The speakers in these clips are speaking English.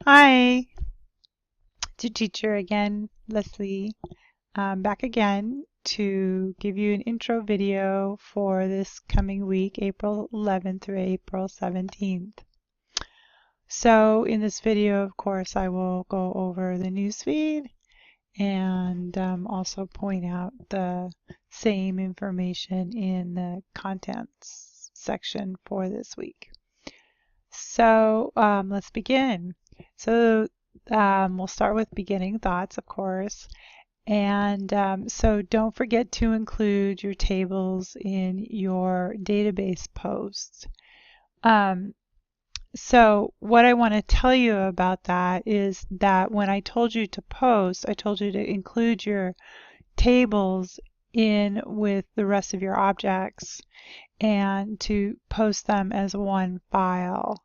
Hi, it's your teacher again, Leslie. I'm back again to give you an intro video for this coming week, April 11th through April 17th. So in this video, of course, I will go over the newsfeed and also point out the same information in the contents section for this week. So let's begin. So we'll start with beginning thoughts, of course. And so don't forget to include your tables in your database posts. So what I want to tell you about that is that when I told you to post, I told you to include your tables in with the rest of your objects and to post them as one file.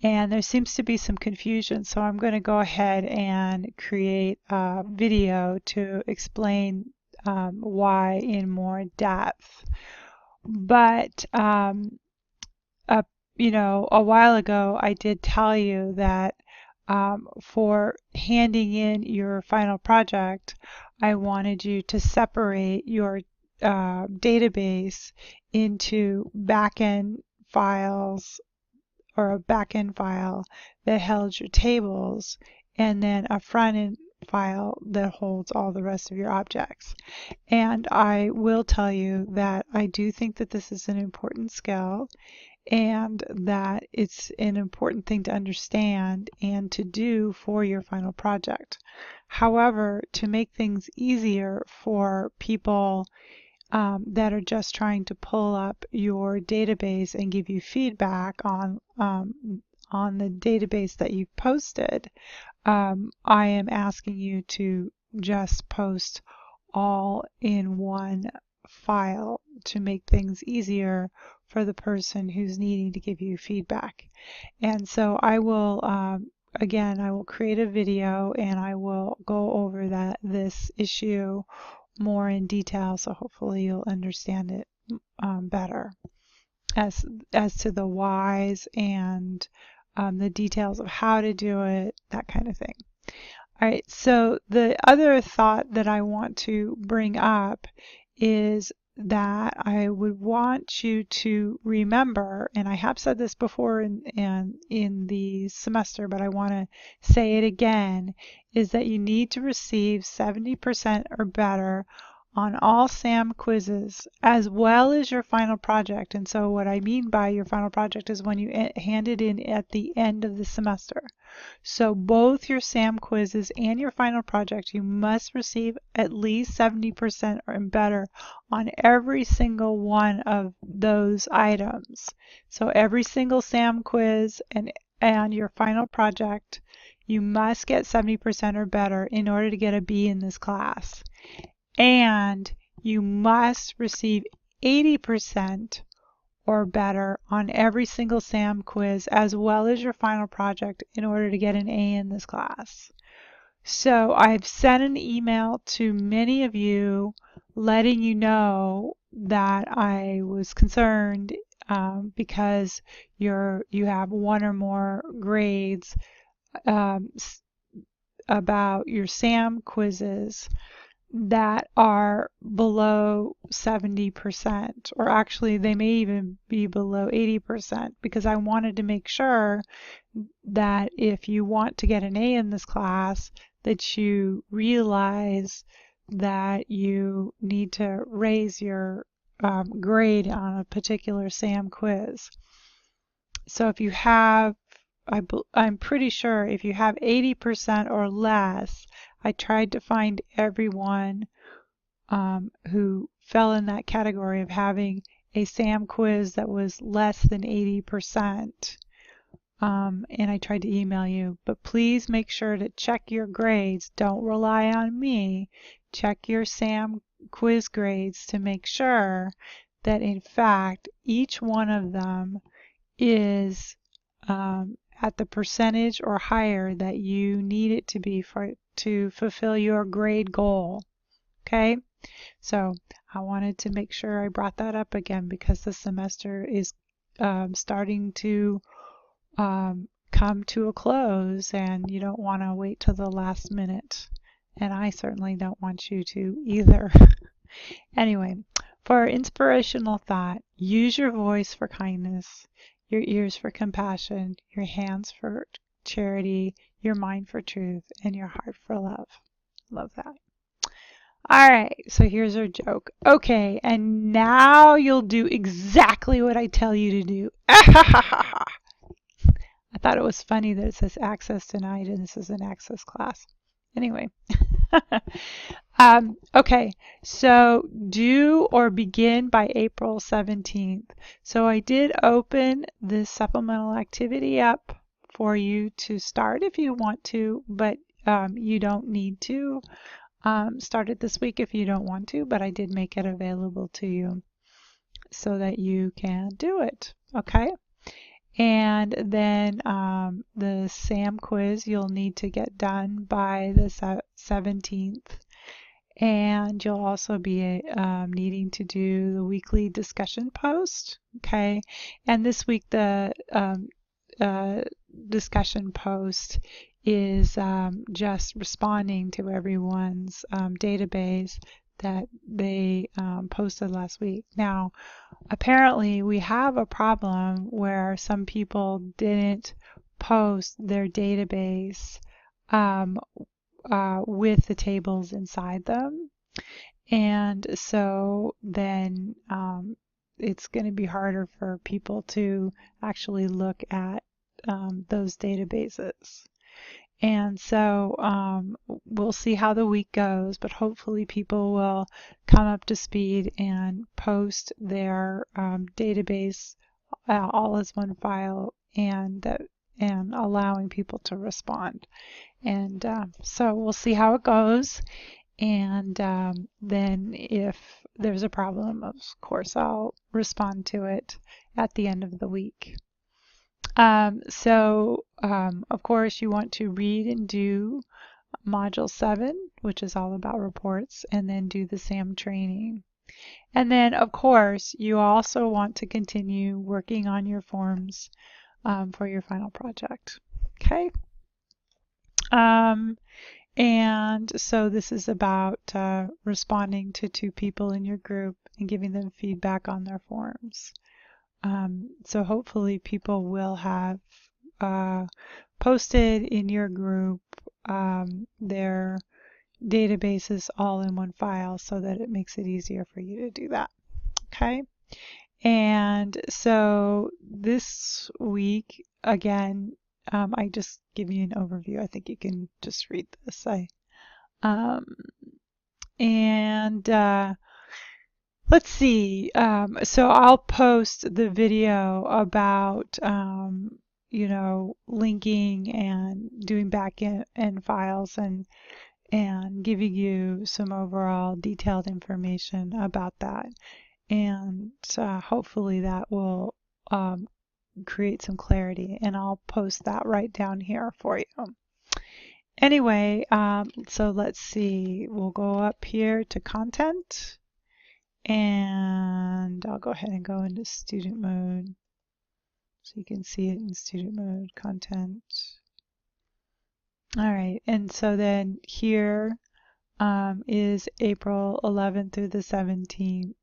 And there seems to be some confusion, so I'm going to go ahead and create a video to explain why in more depth. But a, a while ago I did tell you that for handing in your final project, I wanted you to separate your database into backend files or a backend file that held your tables, and then a front-end file that holds all the rest of your objects. And I will tell you that I do think that this is an important skill and that it's an important thing to understand and to do for your final project. However, to make things easier for people that are just trying to pull up your database and give you feedback on the database that you've posted, I am asking you to just post all in one file to make things easier for the person who's needing to give you feedback. And so I will again, I will create a video and I will go over this issue more in detail, so hopefully you'll understand it better as to the whys and the details of how to do it, that kind of thing. All right, so the other thought that I want to bring up is that I would want you to remember, and I have said this before in the semester, but I want to say it again, is that you need to receive 70% or better on all SAM quizzes as well as your final project. And so what I mean by your final project is when you hand it in at the end of the semester. So both your SAM quizzes and your final project, you must receive at least 70% or better on every single one of those items. So every single SAM quiz and your final project, you must get 70% or better in order to get a B in this class. And you must receive 80% or better on every single SAM quiz as well as your final project in order to get an A in this class. So I've sent an email to many of you letting you know that I was concerned because you have one or more grades about your SAM quizzes that are below 70%, or actually they may even be below 80%, because I wanted to make sure that if you want to get an A in this class, that you realize that you need to raise your grade on a particular SAM quiz. So if you have, I'm pretty sure if you have 80% or less, I tried to find everyone who fell in that category of having a SAM quiz that was less than 80%. And I tried to email you, but please make sure to check your grades. Don't rely on me. Check your SAM quiz grades to make sure that in fact each one of them is at the percentage or higher that you need it to be to fulfill your grade goal. Okay? So I wanted to make sure I brought that up again because the semester is starting to come to a close and you don't want to wait till the last minute. And I certainly don't want you to either. Anyway, for our inspirational thought, use your voice for kindness, your ears for compassion, your hands for charity, your mind for truth, and your heart for love. Love that. All right, so here's our joke. Okay, and now you'll do exactly what I tell you to do. I thought it was funny that it says access denied and this is an access class. Anyway. Okay, so due or begin by April 17th. So I did open this supplemental activity up for you to start if you want to, but you don't need to start it this week if you don't want to, but I did make it available to you so that you can do it. Okay? And then the SAM quiz you'll need to get done by the 17th. And you'll also be needing to do the weekly discussion post. Okay. And this week the discussion post is just responding to everyone's database that they posted last week. Now, apparently we have a problem where some people didn't post their database with the tables inside them. And so then it's going to be harder for people to actually look at those databases. And so we'll see how the week goes, but hopefully people will come up to speed and post their database all as one file and allowing people to respond. And so we'll see how it goes. And then if there's a problem, of course, I'll respond to it at the end of the week. Of course, you want to read and do Module 7, which is all about reports, and then do the SAM training. And then, of course, you also want to continue working on your forms for your final project. Okay? And so this is about responding to 2 people in your group and giving them feedback on their forms. So hopefully people will have posted in your group their databases all in one file so that it makes it easier for you to do that. Okay? And so this week, again, I just give you an overview. I think you can just read this. Let's see. So I'll post the video about, linking and doing back-end files and giving you some overall detailed information about that. And hopefully that will create some clarity, and I'll post that right down here for you. Anyway, so let's see. We'll go up here to content, and I'll go ahead and go into student mode so you can see it in student mode, content. All right, and so then here is April 11th through the 17th.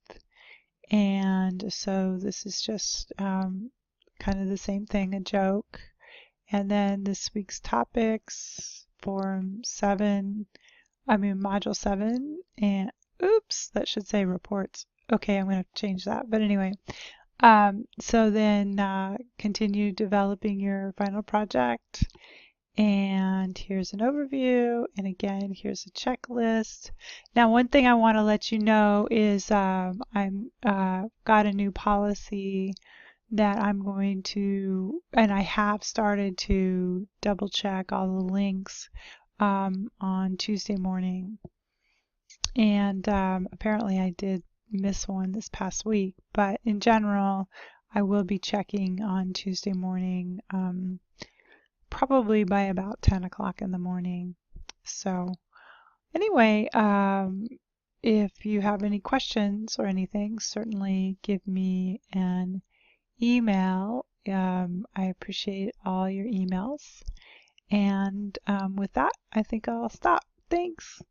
And so this is just kind of the same thing, a joke. And then this week's topics, Module 7, and oops, that should say reports. Okay, I'm going to change that. But anyway, so then continue developing your final project. And here's an overview. And again, here's a checklist. Now, one thing I want to let you know is I've got a new policy that I'm going to, and I have started to double check all the links on Tuesday morning. And apparently I did miss one this past week, but in general, I will be checking on Tuesday morning, probably by about 10 o'clock in the morning. So anyway, if you have any questions or anything, certainly give me an email I appreciate all your emails. And with that, I think I'll stop. Thanks.